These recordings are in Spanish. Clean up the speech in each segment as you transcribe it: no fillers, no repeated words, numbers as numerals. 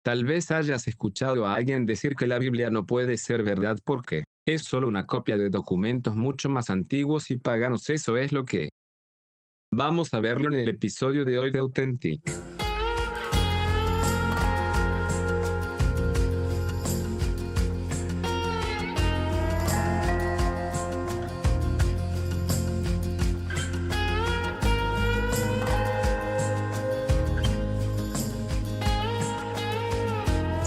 Tal vez hayas escuchado a alguien decir que la Biblia no puede ser verdad porque es solo una copia de documentos mucho más antiguos y paganos. Eso es lo que vamos a verlo en el episodio de hoy de Authentic.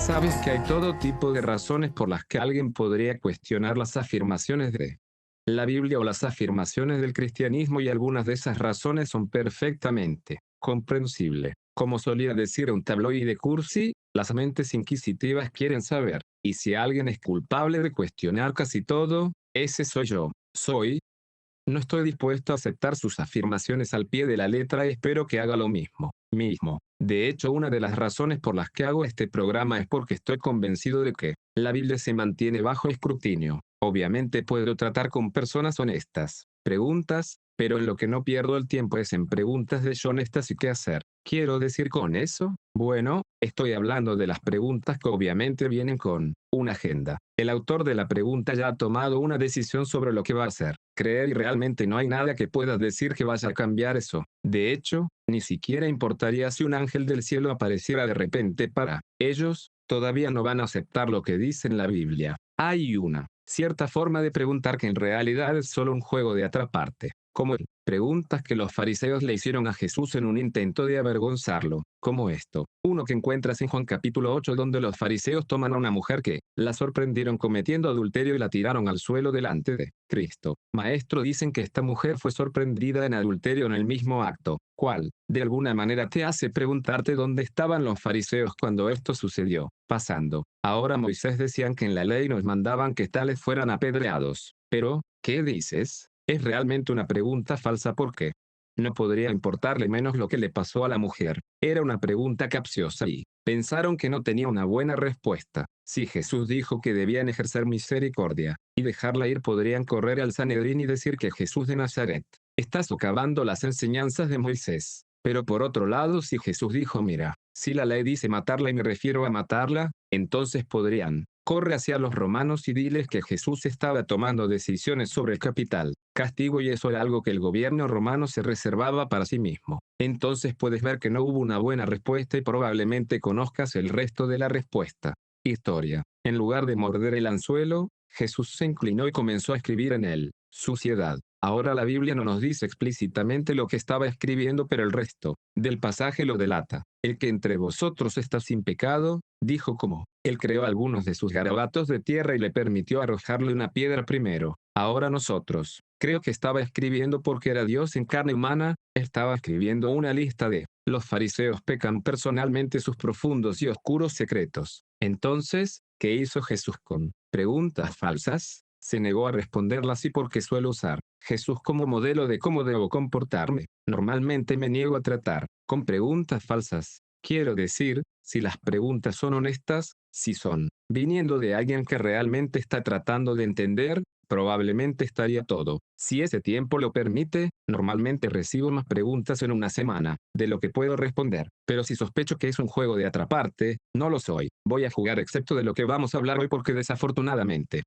Sabes que hay todo tipo de razones por las que alguien podría cuestionar las afirmaciones de la Biblia o las afirmaciones del cristianismo, y algunas de esas razones son perfectamente comprensibles. Como solía decir un tabloide cursi, las mentes inquisitivas quieren saber, y si alguien es culpable de cuestionar casi todo, ese soy yo. No estoy dispuesto a aceptar sus afirmaciones al pie de la letra y espero que haga lo mismo. De hecho, una de las razones por las que hago este programa es porque estoy convencido de que la Biblia se mantiene bajo escrutinio. Obviamente puedo tratar con personas honestas, preguntas, pero en lo que no pierdo el tiempo es en preguntas deshonestas y qué hacer. ¿Quiero decir con eso? Bueno, estoy hablando de las preguntas que obviamente vienen con una agenda. El autor de la pregunta ya ha tomado una decisión sobre lo que va a hacer, creer, y realmente no hay nada que pueda decir que vaya a cambiar eso. De hecho, ni siquiera importaría si un ángel del cielo apareciera de repente para ellos. Todavía no van a aceptar lo que dice en la Biblia. Hay una cierta forma de preguntar que en realidad es solo un juego de atraparte, como el preguntas que los fariseos le hicieron a Jesús en un intento de avergonzarlo, como esto. Uno que encuentras en Juan capítulo 8, donde los fariseos toman a una mujer que la sorprendieron cometiendo adulterio y la tiraron al suelo delante de Cristo. Maestro, dicen que esta mujer fue sorprendida en adulterio en el mismo acto, cual, de alguna manera te hace preguntarte dónde estaban los fariseos cuando esto sucedió. Pasando. Ahora Moisés decían que en la ley nos mandaban que tales fueran apedreados. Pero, ¿qué dices? Es realmente una pregunta falsa porque no podría importarle menos lo que le pasó a la mujer. Era una pregunta capciosa y pensaron que no tenía una buena respuesta. Si Jesús dijo que debían ejercer misericordia y dejarla ir, podrían correr al Sanedrín y decir que Jesús de Nazaret está socavando las enseñanzas de Moisés. Pero por otro lado, si Jesús dijo, mira, si la ley dice matarla y me refiero a matarla, entonces podrían corre hacia los romanos y diles que Jesús estaba tomando decisiones sobre el capital, castigo, y eso era algo que el gobierno romano se reservaba para sí mismo. Entonces puedes ver que no hubo una buena respuesta y probablemente conozcas el resto de la respuesta. Historia. En lugar de morder el anzuelo, Jesús se inclinó y comenzó a escribir en él suciedad. Ahora la Biblia no nos dice explícitamente lo que estaba escribiendo, pero el resto del pasaje lo delata. El que entre vosotros está sin pecado, dijo, como él creó algunos de sus garabatos de tierra y le permitió arrojarle una piedra primero. Ahora nosotros. Creo que estaba escribiendo porque era Dios en carne humana, estaba escribiendo una lista de los fariseos pecan personalmente sus profundos y oscuros secretos. Entonces, ¿qué hizo Jesús con preguntas falsas? Se negó a responderlas, y porque suelo usar Jesús como modelo de cómo debo comportarme. Normalmente me niego a tratar con preguntas falsas. Quiero decir, si las preguntas son honestas, si son viniendo de alguien que realmente está tratando de entender, probablemente estaría todo. Si ese tiempo lo permite, normalmente recibo más preguntas en una semana de lo que puedo responder. Pero si sospecho que es un juego de atraparte, no lo soy. Voy a jugar excepto de lo que vamos a hablar hoy, porque desafortunadamente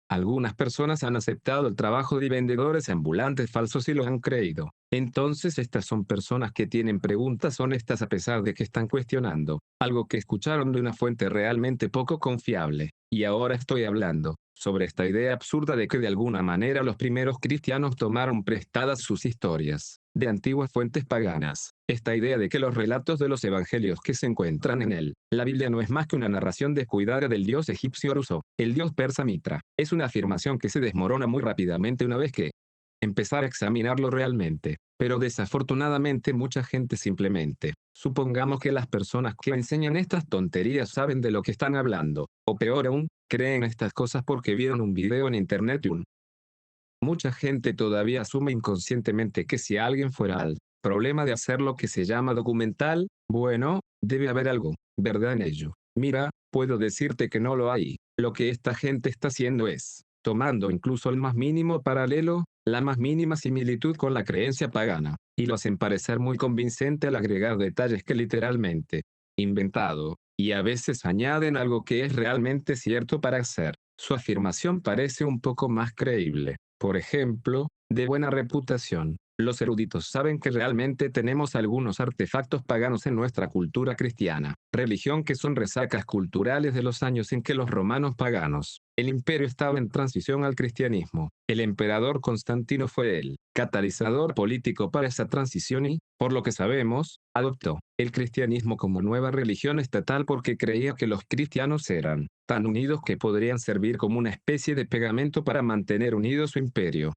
algunas personas han aceptado el trabajo de vendedores ambulantes falsos y lo han creído. Entonces estas son personas que tienen preguntas honestas a pesar de que están cuestionando algo que escucharon de una fuente realmente poco confiable. Y ahora estoy hablando sobre esta idea absurda de que de alguna manera los primeros cristianos tomaron prestadas sus historias de antiguas fuentes paganas. Esta idea de que los relatos de los evangelios que se encuentran en la Biblia no es más que una narración descuidada del dios egipcio Aruso, el dios persa Mitra, es una afirmación que se desmorona muy rápidamente una vez que empezar a examinarlo realmente. Pero desafortunadamente mucha gente simplemente, supongamos que las personas que enseñan estas tonterías saben de lo que están hablando, o peor aún, creen estas cosas porque vieron un video en internet y mucha gente todavía asume inconscientemente que si alguien fuera al problema de hacer lo que se llama documental, bueno, debe haber algo, ¿verdad en ello? Mira, puedo decirte que no lo hay. Lo que esta gente está haciendo es tomando incluso el más mínimo paralelo, la más mínima similitud con la creencia pagana, y lo hacen parecer muy convincente al agregar detalles que literalmente inventado. y a veces añaden algo que es realmente cierto para hacer. Su afirmación parece un poco más creíble. Por ejemplo, de buena reputación. Los eruditos saben que realmente tenemos algunos artefactos paganos en nuestra cultura cristiana, religión que son resacas culturales de los años en que los romanos paganos, el imperio estaba en transición al cristianismo. El emperador Constantino fue el catalizador político para esa transición y, por lo que sabemos, adoptó el cristianismo como nueva religión estatal porque creía que los cristianos eran tan unidos que podrían servir como una especie de pegamento para mantener unido su imperio.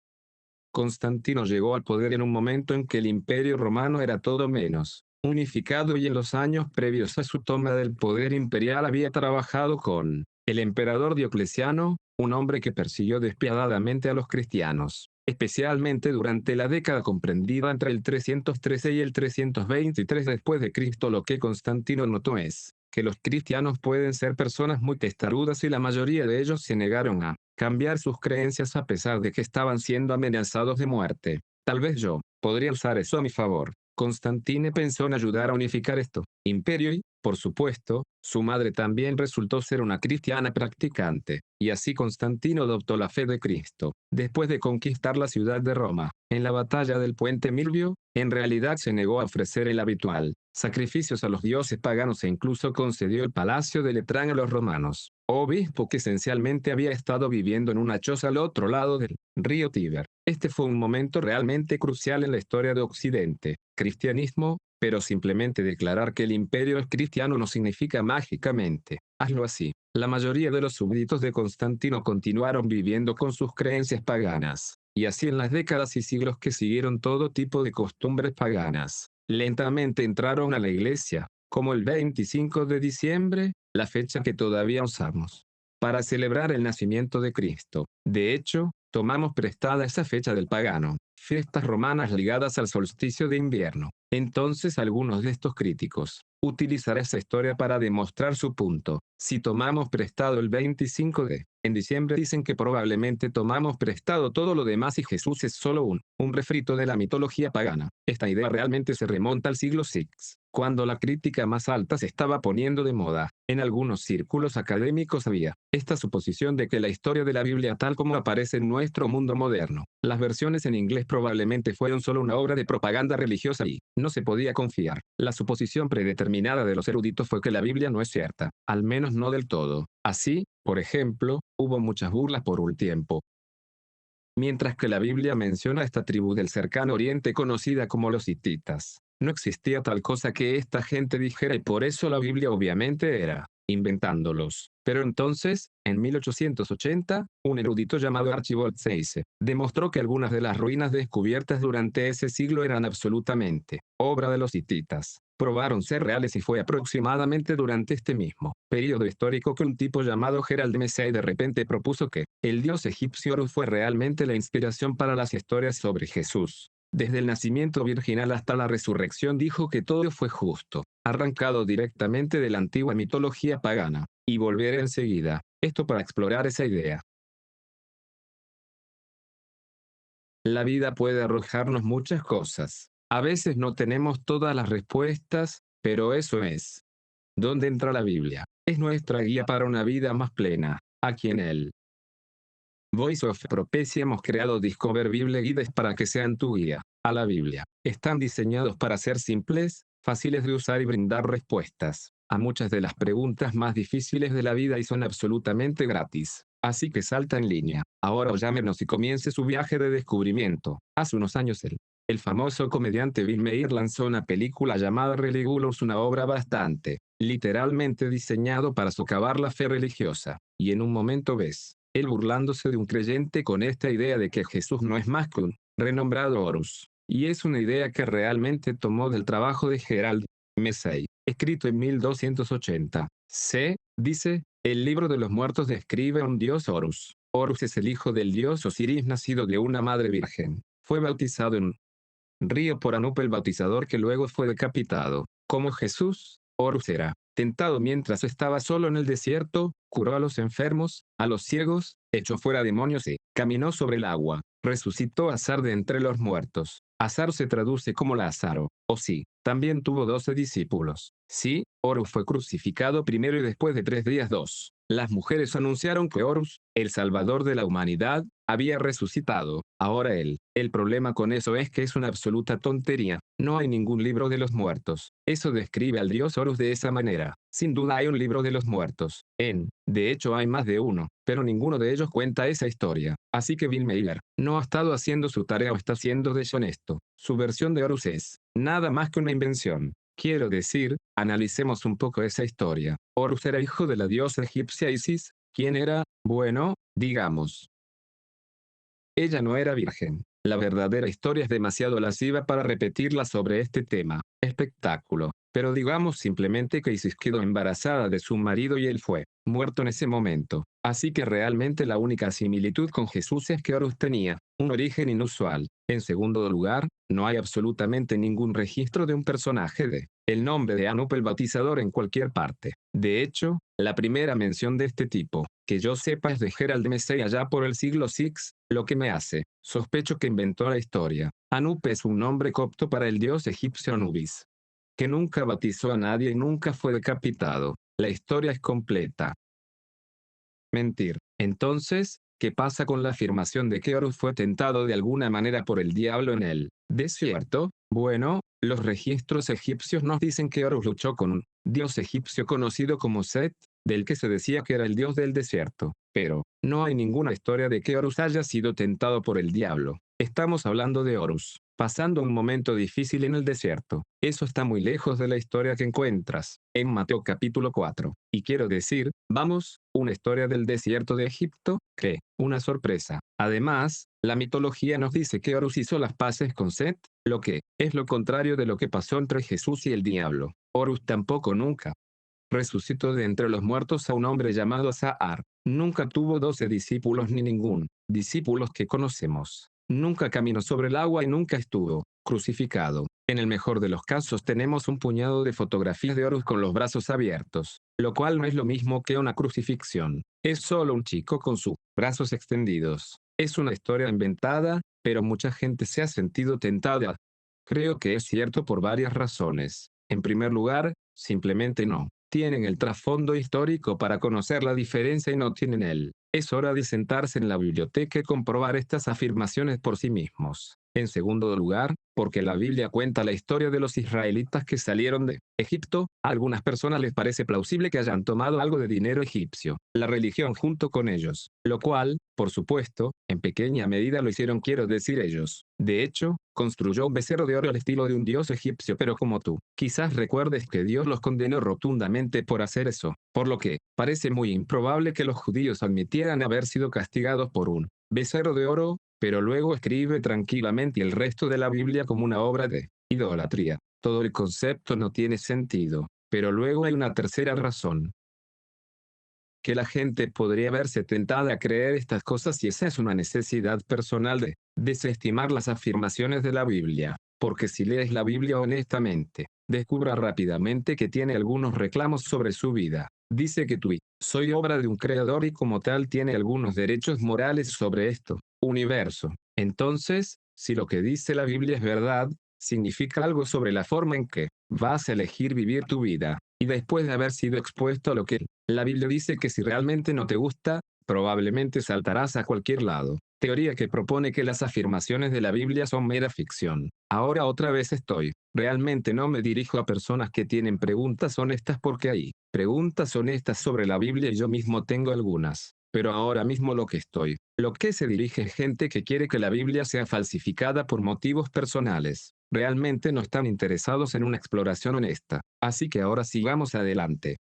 Constantino llegó al poder en un momento en que el imperio romano era todo menos unificado y en los años previos a su toma del poder imperial había trabajado con el emperador Diocleciano, un hombre que persiguió despiadadamente a los cristianos, especialmente durante la década comprendida entre el 313 y el 323 después de Cristo. Lo que Constantino notó es que los cristianos pueden ser personas muy testarudas y la mayoría de ellos se negaron a cambiar sus creencias a pesar de que estaban siendo amenazados de muerte. Tal vez yo podría usar eso a mi favor. Constantine pensó en ayudar a unificar esto imperio y, por supuesto, su madre también resultó ser una cristiana practicante, y así Constantino adoptó la fe de Cristo. Después de conquistar la ciudad de Roma, en la batalla del puente Milvio, en realidad se negó a ofrecer el habitual sacrificios a los dioses paganos e incluso concedió el palacio de Letrán a los romanos, obispo que esencialmente había estado viviendo en una choza al otro lado del río Tíber. Este fue un momento realmente crucial en la historia de Occidente. Cristianismo, pero simplemente declarar que el imperio es cristiano no significa mágicamente hazlo así. La mayoría de los súbditos de Constantino continuaron viviendo con sus creencias paganas, y así en las décadas y siglos que siguieron todo tipo de costumbres paganas. Lentamente entraron a la iglesia, como el 25 de diciembre, la fecha que todavía usamos para celebrar el nacimiento de Cristo. De hecho, tomamos prestada esa fecha del pagano, fiestas romanas ligadas al solsticio de invierno. Entonces algunos de estos críticos utilizarán esa historia para demostrar su punto. Si tomamos prestado el 25 en diciembre dicen que probablemente tomamos prestado todo lo demás y Jesús es solo un refrito de la mitología pagana. Esta idea realmente se remonta al siglo VI, cuando la crítica más alta se estaba poniendo de moda. En algunos círculos académicos había esta suposición de que la historia de la Biblia tal como aparece en nuestro mundo moderno, las versiones en inglés probablemente fueron solo una obra de propaganda religiosa y no se podía confiar. La suposición predeterminada de los eruditos fue que la Biblia no es cierta, al menos no del todo. Así, por ejemplo, hubo muchas burlas por un tiempo. Mientras que la Biblia menciona a esta tribu del cercano oriente conocida como los hititas, no existía tal cosa que esta gente dijera y por eso la Biblia obviamente era inventándolos. Pero entonces, en 1880, un erudito llamado Archibald Sayce demostró que algunas de las ruinas descubiertas durante ese siglo eran absolutamente obra de los hititas. Probaron ser reales y fue aproximadamente durante este mismo periodo histórico que un tipo llamado Gerald Massey de repente propuso que el dios egipcio Horus fue realmente la inspiración para las historias sobre Jesús. Desde el nacimiento virginal hasta la resurrección dijo que todo fue justo, arrancado directamente de la antigua mitología pagana, y volver enseguida, esto para explorar esa idea. La vida puede arrojarnos muchas cosas. A veces no tenemos todas las respuestas, pero eso es donde entra la Biblia. Es nuestra guía para una vida más plena. Aquí en el Voice of Prophecy hemos creado Discover Bible Guides para que sean tu guía a la Biblia. Están diseñados para ser simples, fáciles de usar y brindar respuestas a muchas de las preguntas más difíciles de la vida y son absolutamente gratis. Así que salta en línea, ahora o llámenos y comience su viaje de descubrimiento. Hace unos años el famoso comediante Bill Maher lanzó una película llamada Religulous, una obra bastante, literalmente diseñado para socavar la fe religiosa. Y en un momento ves él burlándose de un creyente con esta idea de que Jesús no es más que un renombrado Horus. Y es una idea que realmente tomó del trabajo de Gerald Massey, escrito en 1280. Dice, el libro de los muertos describe a un dios Horus. Horus es el hijo del dios Osiris nacido de una madre virgen. Fue bautizado en un río por Anup el bautizador que luego fue decapitado. Como Jesús, Horus era tentado mientras estaba solo en el desierto, curó a los enfermos, a los ciegos, echó fuera demonios y caminó sobre el agua, resucitó a Azar de entre los muertos. Azar se traduce como Lázaro, o sí, también tuvo 12 discípulos. Sí, Horus fue crucificado primero y después de 3 días dos. Las mujeres anunciaron que Horus, el salvador de la humanidad, había resucitado. Ahora el problema con eso es que es una absoluta tontería. No hay ningún libro de los muertos. Eso describe al dios Horus de esa manera. Sin duda hay un libro de los muertos. De hecho hay más de uno, pero ninguno de ellos cuenta esa historia. Así que Bill Maher no ha estado haciendo su tarea o está siendo deshonesto. Su versión de Horus es nada más que una invención. Quiero decir, analicemos un poco esa historia. Horus era hijo de la diosa egipcia Isis, quien era, bueno, digamos. Ella no era virgen. La verdadera historia es demasiado lasciva para repetirla sobre este tema. Espectáculo. Pero digamos simplemente que Isis quedó embarazada de su marido y él fue muerto en ese momento. Así que realmente la única similitud con Jesús es que Horus tenía un origen inusual. En segundo lugar, no hay absolutamente ningún registro de un personaje de el nombre de Anup el Bautizador en cualquier parte. De hecho, la primera mención de este tipo, que yo sepa, es de Gerald Massey allá por el siglo VI, lo que me hace sospecho que inventó la historia. Anup es un nombre copto para el dios egipcio Anubis, que nunca bautizó a nadie y nunca fue decapitado. La historia es completa. Mentir. Entonces, ¿qué pasa con la afirmación de que Horus fue tentado de alguna manera por el diablo en el desierto? Bueno, los registros egipcios nos dicen que Horus luchó con un dios egipcio conocido como Set, del que se decía que era el dios del desierto. Pero, no hay ninguna historia de que Horus haya sido tentado por el diablo. Estamos hablando de Horus pasando un momento difícil en el desierto. Eso está muy lejos de la historia que encuentras en Mateo capítulo 4. Y quiero decir, vamos, una historia del desierto de Egipto, ¿qué? Una sorpresa. Además, la mitología nos dice que Horus hizo las paces con Set, lo que es lo contrario de lo que pasó entre Jesús y el diablo. Horus tampoco nunca resucitó de entre los muertos a un hombre llamado Sa'ar. Nunca tuvo 12 discípulos ni ningún discípulos que conocemos. Nunca caminó sobre el agua y nunca estuvo crucificado. En el mejor de los casos tenemos un puñado de fotografías de Horus con los brazos abiertos, lo cual no es lo mismo que una crucifixión. Es solo un chico con sus brazos extendidos. Es una historia inventada, pero mucha gente se ha sentido tentada. Creo que es cierto por varias razones. En primer lugar, simplemente no tienen el trasfondo histórico para conocer la diferencia y no tienen él. Es hora de sentarse en la biblioteca y comprobar estas afirmaciones por sí mismos. En segundo lugar, porque la Biblia cuenta la historia de los israelitas que salieron de Egipto. A algunas personas les parece plausible que hayan tomado algo de dinero egipcio, la religión junto con ellos, lo cual, por supuesto, en pequeña medida lo hicieron, quiero decir ellos. De hecho, construyó un becerro de oro al estilo de un dios egipcio, pero como tú, quizás recuerdes que Dios los condenó rotundamente por hacer eso, por lo que parece muy improbable que los judíos admitieran haber sido castigados por un becerro de oro, pero luego escribe tranquilamente el resto de la Biblia como una obra de idolatría. Todo el concepto no tiene sentido, pero luego hay una tercera razón. Que la gente podría verse tentada a creer estas cosas y esa es una necesidad personal de desestimar las afirmaciones de la Biblia. Porque si lees la Biblia honestamente, descubra rápidamente que tiene algunos reclamos sobre su vida. Dice que tú y soy obra de un creador y como tal tiene algunos derechos morales sobre esto universo. Entonces, si lo que dice la Biblia es verdad, significa algo sobre la forma en que vas a elegir vivir tu vida. Y después de haber sido expuesto a lo que la Biblia dice que si realmente no te gusta, probablemente saltarás a cualquier lado. Teoría que propone que las afirmaciones de la Biblia son mera ficción. Ahora otra vez estoy. Realmente no me dirijo a personas que tienen preguntas honestas porque hay preguntas honestas sobre la Biblia y yo mismo tengo algunas. Pero ahora mismo lo que se dirige es gente que quiere que la Biblia sea falsificada por motivos personales. Realmente no están interesados en una exploración honesta. Así que ahora sigamos adelante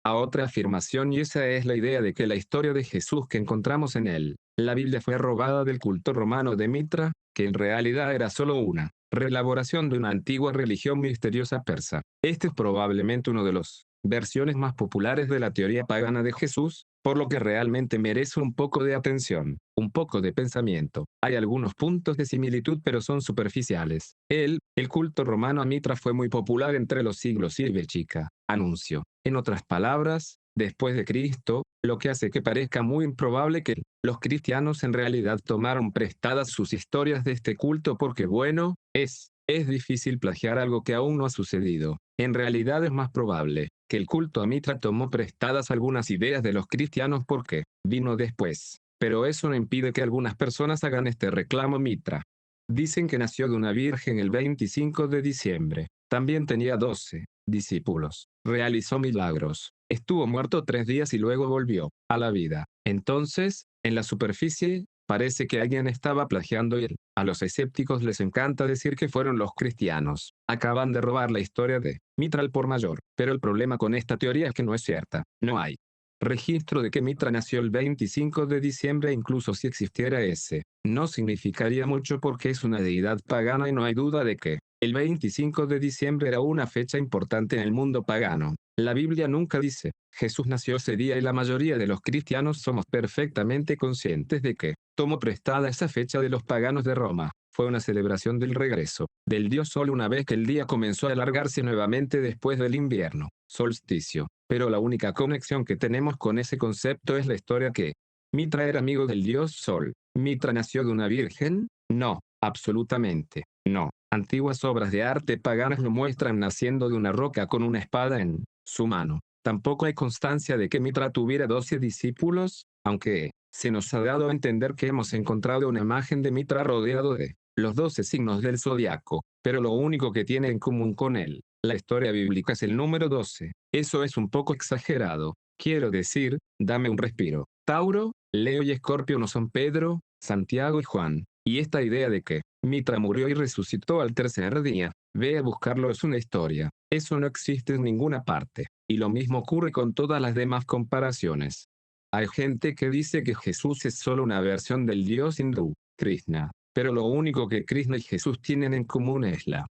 a otra afirmación, y esa es la idea de que la historia de Jesús que encontramos en la Biblia fue robada del culto romano de Mitra, que en realidad era solo una reelaboración de una antigua religión misteriosa persa. Este es probablemente uno de los versiones más populares de la teoría pagana de Jesús, por lo que realmente merece un poco de atención, un poco de pensamiento. Hay algunos puntos de similitud pero son superficiales. El culto romano a Mitra fue muy popular entre los siglos I y Chica. anuncio. En otras palabras, después de Cristo, lo que hace que parezca muy improbable que los cristianos en realidad tomaron prestadas sus historias de este culto porque bueno, es difícil plagiar algo que aún no ha sucedido. En realidad es más probable que el culto a Mitra tomó prestadas algunas ideas de los cristianos porque vino después. Pero eso no impide que algunas personas hagan este reclamo a Mitra. Dicen que nació de una virgen el 25 de diciembre. También tenía 12 discípulos. Realizó milagros. Estuvo muerto 3 días y luego volvió a la vida. Entonces, en la superficie, parece que alguien estaba plagiando y a los escépticos les encanta decir que fueron los cristianos. Acaban de robar la historia de Mitra al por mayor. Pero el problema con esta teoría es que no es cierta. No hay registro de que Mitra nació el 25 de diciembre. Incluso si existiera ese, no significaría mucho porque es una deidad pagana y no hay duda de que el 25 de diciembre era una fecha importante en el mundo pagano. La Biblia nunca dice, Jesús nació ese día y la mayoría de los cristianos somos perfectamente conscientes de que tomó prestada esa fecha de los paganos de Roma. Fue una celebración del regreso del Dios Sol una vez que el día comenzó a alargarse nuevamente después del invierno, solsticio. Pero la única conexión que tenemos con ese concepto es la historia que Mitra era amigo del Dios Sol. ¿Mitra nació de una virgen? No, absolutamente no. Antiguas obras de arte paganas lo muestran naciendo de una roca con una espada en su mano. Tampoco hay constancia de que Mitra tuviera 12 discípulos, aunque se nos ha dado a entender que hemos encontrado una imagen de Mitra rodeado de los 12 signos del zodiaco, pero lo único que tiene en común con él, la historia bíblica, es el número 12. Eso es un poco exagerado. Quiero decir, dame un respiro. Tauro, Leo y Escorpio no son Pedro, Santiago y Juan. Y esta idea de que Mitra murió y resucitó al tercer día, ve a buscarlo, es una historia. Eso no existe en ninguna parte. Y lo mismo ocurre con todas las demás comparaciones. Hay gente que dice que Jesús es solo una versión del dios hindú, Krishna. Pero lo único que Krishna y Jesús tienen en común es la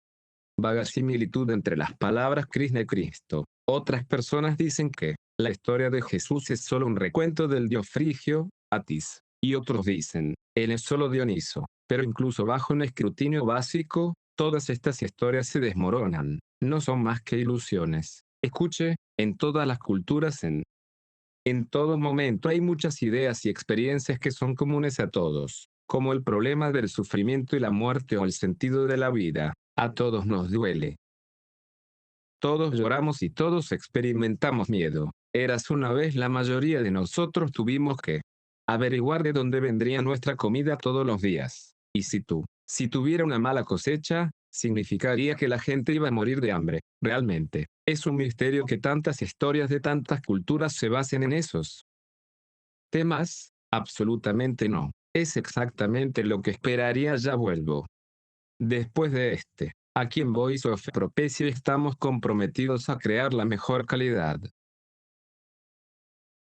vaga similitud entre las palabras Krishna y Cristo. Otras personas dicen que la historia de Jesús es solo un recuento del dios frigio, Atis. Y otros dicen, él es solo Dioniso. Pero incluso bajo un escrutinio básico, todas estas historias se desmoronan. No son más que ilusiones. Escuche, en todas las culturas, en todo momento hay muchas ideas y experiencias que son comunes a todos, como el problema del sufrimiento y la muerte o el sentido de la vida. A todos nos duele. Todos lloramos y todos experimentamos miedo. Eras una vez la mayoría de nosotros tuvimos que averiguar de dónde vendría nuestra comida todos los días. Y si tuviera una mala cosecha, significaría que la gente iba a morir de hambre. Realmente, es un misterio que tantas historias de tantas culturas se basen en esos temas. Absolutamente no. Es exactamente lo que esperaría. Ya vuelvo. Después de aquí en Voice of Prophecy estamos comprometidos a crear la mejor calidad.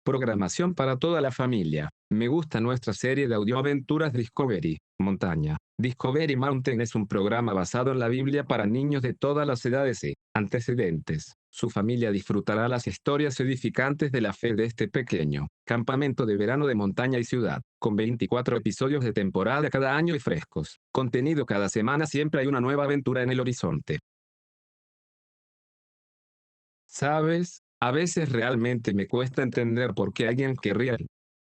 Programación para toda la familia. Me gusta nuestra serie de audioaventuras Discovery Montaña. Discovery Mountain es un programa basado en la Biblia para niños de todas las edades y antecedentes. Su familia disfrutará las historias edificantes de la fe de este pequeño campamento de verano de montaña y ciudad, con 24 episodios de temporada cada año y frescos. Contenido cada semana, siempre hay una nueva aventura en el horizonte. ¿Sabes? A veces realmente me cuesta entender por qué alguien querría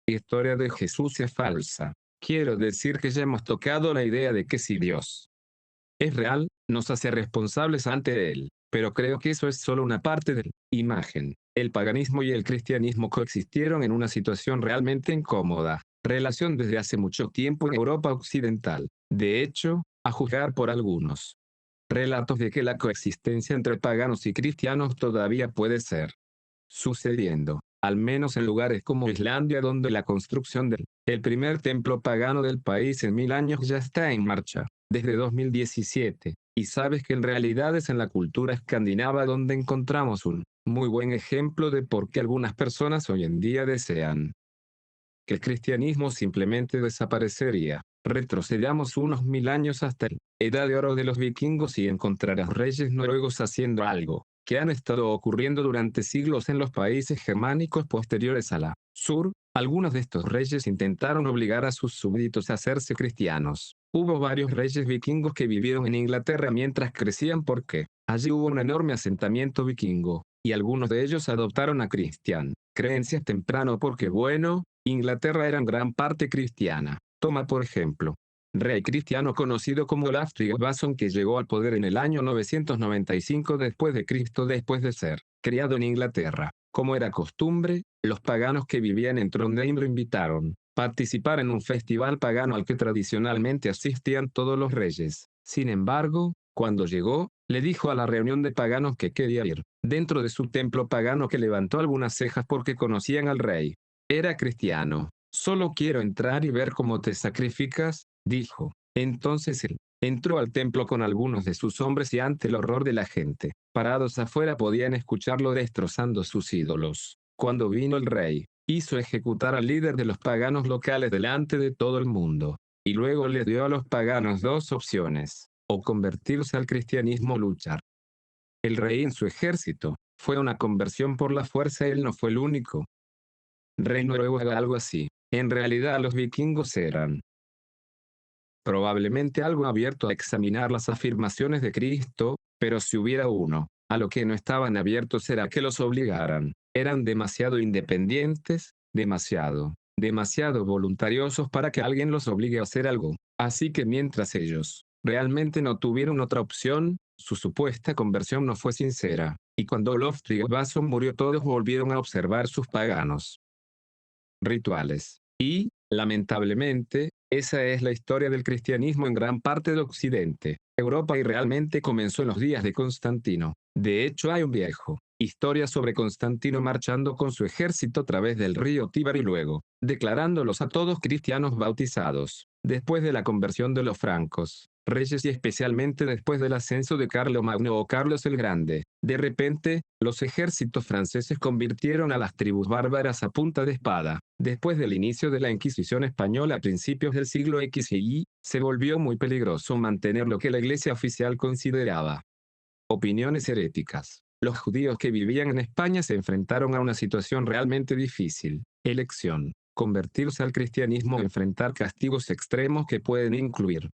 la historia de Jesús es falsa. Quiero decir que ya hemos tocado la idea de que si Dios es real, nos hace responsables ante Él. Pero creo que eso es solo una parte de la imagen. El paganismo y el cristianismo coexistieron en una situación realmente incómoda. Relación desde hace mucho tiempo en Europa Occidental. De hecho, a juzgar por algunos relatos de que la coexistencia entre paganos y cristianos todavía puede ser sucediendo, al menos en lugares como Islandia, donde la construcción del el primer templo pagano del país en 1000 años ya está en marcha, desde 2017, y sabes que en realidad es en la cultura escandinava donde encontramos un muy buen ejemplo de por qué algunas personas hoy en día desean que el cristianismo simplemente desaparecería. Retrocedamos unos 1000 años hasta la edad de oro de los vikingos y encontrarás reyes noruegos haciendo algo que han estado ocurriendo durante siglos en los países germánicos posteriores a la sur. Algunos de estos reyes intentaron obligar a sus súbditos a hacerse cristianos. Hubo varios reyes vikingos que vivieron en Inglaterra mientras crecían porque allí hubo un enorme asentamiento vikingo, y algunos de ellos adoptaron a cristian creencias temprano porque bueno, Inglaterra era en gran parte cristiana. Toma por ejemplo, rey cristiano conocido como Olaf Tryggvason, que llegó al poder en el año 995 después de Cristo después de ser criado en Inglaterra. Como era costumbre, los paganos que vivían en Trondheim lo invitaron participar en un festival pagano al que tradicionalmente asistían todos los reyes. Sin embargo, cuando llegó, le dijo a la reunión de paganos que quería ir dentro de su templo pagano, que levantó algunas cejas porque conocían al rey. Era cristiano. Solo quiero entrar y ver cómo te sacrificas, dijo. Entonces él entró al templo con algunos de sus hombres y ante el horror de la gente, parados afuera podían escucharlo destrozando sus ídolos. Cuando vino el rey, hizo ejecutar al líder de los paganos locales delante de todo el mundo, y luego le dio a los paganos dos opciones: o convertirse al cristianismo o luchar. El rey en su ejército, fue una conversión por la fuerza, él no fue el único rey noruego algo así. En realidad los vikingos eran probablemente algo abierto a examinar las afirmaciones de Cristo, pero si hubiera uno, a lo que no estaban abiertos era que los obligaran. Eran demasiado independientes, demasiado voluntariosos para que alguien los obligue a hacer algo. Así que mientras ellos realmente no tuvieron otra opción, su supuesta conversión no fue sincera, y cuando Olof Tryggvason murió todos volvieron a observar sus paganos rituales. Y, lamentablemente, esa es la historia del cristianismo en gran parte de Occidente, Europa, y realmente comenzó en los días de Constantino. De hecho, hay un viejo historia sobre Constantino marchando con su ejército a través del río Tíber y luego declarándolos a todos cristianos bautizados. Después de la conversión de los francos, reyes, y especialmente después del ascenso de Carlomagno o Carlos el Grande, de repente, los ejércitos franceses convirtieron a las tribus bárbaras a punta de espada. Después del inicio de la Inquisición española a principios del siglo X y Y, se volvió muy peligroso mantener lo que la Iglesia oficial consideraba opiniones heréticas. Los judíos que vivían en España se enfrentaron a una situación realmente difícil. Elección: convertirse al cristianismo o enfrentar castigos extremos que pueden incluir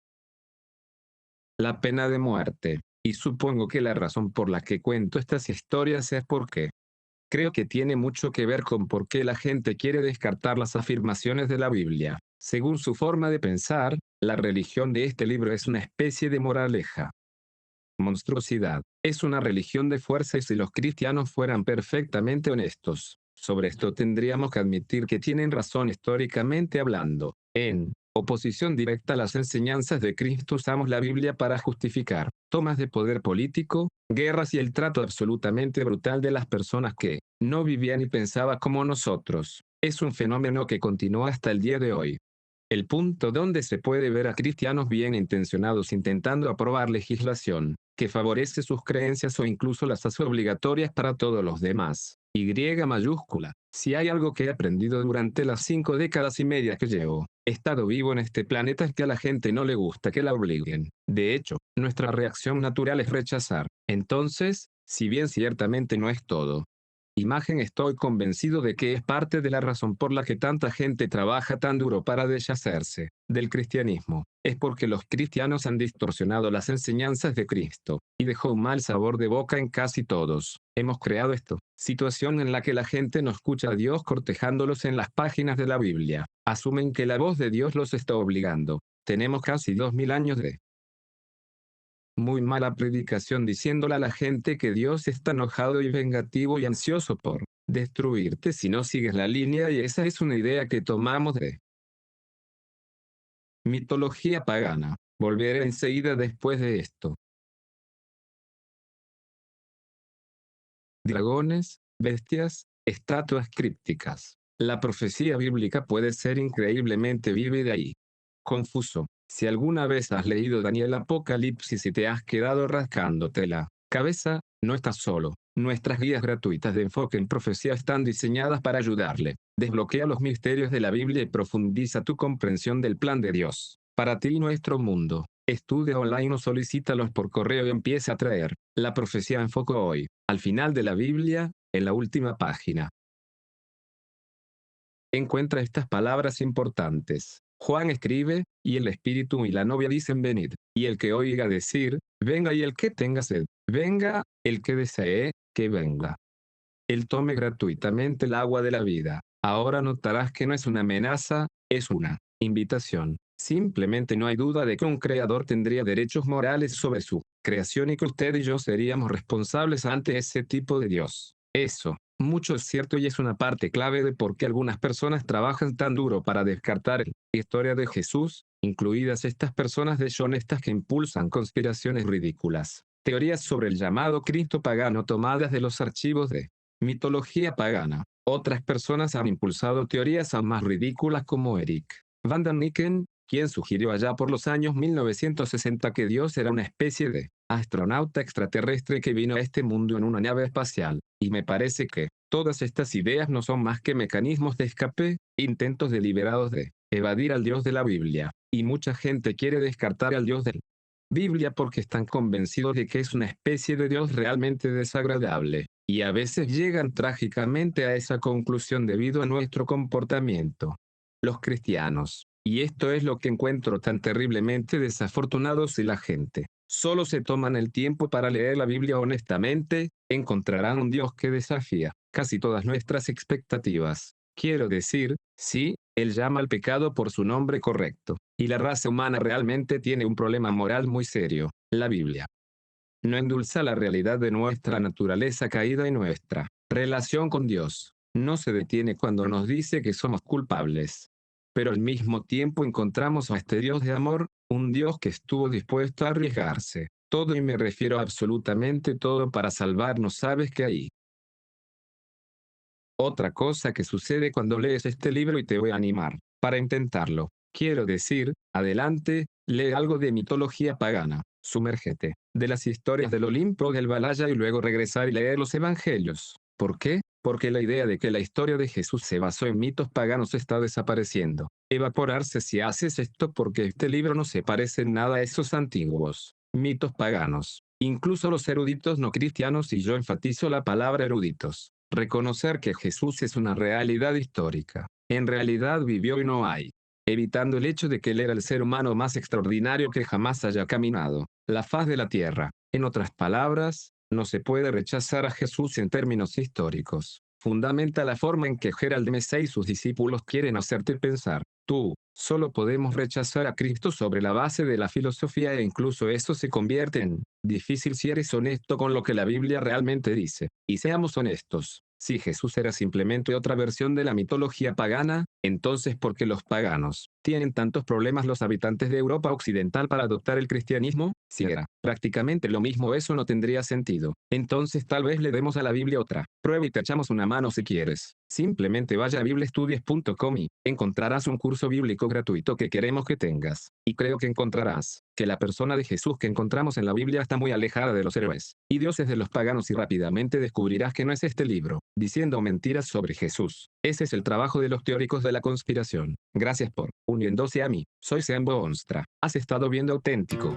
la pena de muerte. Y supongo que la razón por la que cuento estas historias es porque creo que tiene mucho que ver con por qué la gente quiere descartar las afirmaciones de la Biblia. Según su forma de pensar, la religión de este libro es una especie de moraleja. Monstruosidad. Es una religión de fuerza, y si los cristianos fueran perfectamente honestos sobre esto, tendríamos que admitir que tienen razón históricamente hablando. En oposición directa a las enseñanzas de Cristo, usamos la Biblia para justificar tomas de poder político, guerras y el trato absolutamente brutal de las personas que no vivían y pensaban como nosotros. Es un fenómeno que continúa hasta el día de hoy. El punto donde se puede ver a cristianos bien intencionados intentando aprobar legislación que favorece sus creencias o incluso las hace obligatorias para todos los demás. Y mayúscula. Si hay algo que he aprendido durante las 5 décadas y media que llevo estado vivo en este planeta, es que a la gente no le gusta que la obliguen. De hecho, nuestra reacción natural es rechazar. Entonces, si bien ciertamente no es todo imagen, estoy convencido de que es parte de la razón por la que tanta gente trabaja tan duro para deshacerse del cristianismo. Es porque los cristianos han distorsionado las enseñanzas de Cristo, y dejó un mal sabor de boca en casi todos. Hemos creado esta situación en la que la gente no escucha a Dios cortejándolos en las páginas de la Biblia. Asumen que la voz de Dios los está obligando. Tenemos casi 2000 años de muy mala predicación diciéndole a la gente que Dios está enojado y vengativo y ansioso por destruirte si no sigues la línea, y esa es una idea que tomamos de mitología pagana. Volveré enseguida después de esto. Dragones, bestias, estatuas crípticas. La profecía bíblica puede ser increíblemente vívida y confuso. Si alguna vez has leído Daniel Apocalipsis y te has quedado rascándote la cabeza, no estás solo. Nuestras guías gratuitas de enfoque en profecía están diseñadas para ayudarle. Desbloquea los misterios de la Biblia y profundiza tu comprensión del plan de Dios para ti y nuestro mundo. Estudia online o solicítalos por correo y empieza a traer la profecía en foco hoy. Al final de la Biblia, en la última página, encuentra estas palabras importantes. Juan escribe, y el Espíritu y la novia dicen venid, y el que oiga decir, venga, y el que tenga sed, venga, el que desee, que venga. Él tome gratuitamente el agua de la vida. Ahora notarás que no es una amenaza, es una invitación. Simplemente no hay duda de que un creador tendría derechos morales sobre su creación y que usted y yo seríamos responsables ante ese tipo de Dios. Eso, mucho es cierto y es una parte clave de por qué algunas personas trabajan tan duro para descartar la historia de Jesús, incluidas estas personas deshonestas que impulsan conspiraciones ridículas. Teorías sobre el llamado Cristo pagano tomadas de los archivos de mitología pagana. Otras personas han impulsado teorías aún más ridículas como Eric Van Daniken, quien sugirió allá por los años 1960 que Dios era una especie de astronauta extraterrestre que vino a este mundo en una nave espacial, y me parece que todas estas ideas no son más que mecanismos de escape, intentos deliberados de evadir al Dios de la Biblia, y mucha gente quiere descartar al Dios de la Biblia porque están convencidos de que es una especie de Dios realmente desagradable, y a veces llegan trágicamente a esa conclusión debido a nuestro comportamiento. Los cristianos, y esto es lo que encuentro tan terriblemente desafortunado, si la gente solo se toman el tiempo para leer la Biblia honestamente, encontrarán un Dios que desafía casi todas nuestras expectativas. Quiero decir, sí, Él llama al pecado por su nombre correcto, y la raza humana realmente tiene un problema moral muy serio. La Biblia no endulza la realidad de nuestra naturaleza caída y nuestra relación con Dios. No se detiene cuando nos dice que somos culpables. Pero al mismo tiempo encontramos a este Dios de amor, un Dios que estuvo dispuesto a arriesgarse todo, y me refiero a absolutamente todo, para salvarnos. ¿Sabes qué hay? Otra cosa que sucede cuando lees este libro, y te voy a animar para intentarlo. Quiero decir, adelante, lee algo de mitología pagana, sumérgete de las historias del Olimpo del Valhalla y luego regresar y leer los evangelios. ¿Por qué? Porque la idea de que la historia de Jesús se basó en mitos paganos está desapareciendo. Evaporarse si haces esto, porque este libro no se parece en nada a esos antiguos mitos paganos. Incluso los eruditos no cristianos, y yo enfatizo la palabra eruditos, reconocer que Jesús es una realidad histórica. En realidad vivió y no hay. Evitando el hecho de que él era el ser humano más extraordinario que jamás haya caminado la faz de la tierra. En otras palabras, no se puede rechazar a Jesús en términos históricos. Fundamenta la forma en que Gerald Mesa y sus discípulos quieren hacerte pensar. Tú, solo podemos rechazar a Cristo sobre la base de la filosofía, e incluso eso se convierte en difícil si eres honesto con lo que la Biblia realmente dice. Y seamos honestos, si Jesús era simplemente otra versión de la mitología pagana, entonces ¿por qué los paganos tienen tantos problemas los habitantes de Europa Occidental para adoptar el cristianismo? Si era prácticamente lo mismo, eso no tendría sentido. Entonces tal vez le demos a la Biblia otra prueba y te echamos una mano si quieres. Simplemente vaya a bibliastudies.com y encontrarás un curso bíblico gratuito que queremos que tengas. Y creo que encontrarás que la persona de Jesús que encontramos en la Biblia está muy alejada de los héroes y dioses de los paganos, y rápidamente descubrirás que no es este libro diciendo mentiras sobre Jesús. Ese es el trabajo de los teóricos de la conspiración. Gracias por uniéndose a mí. Soy Sean Boonstra. Has estado viendo Auténtico.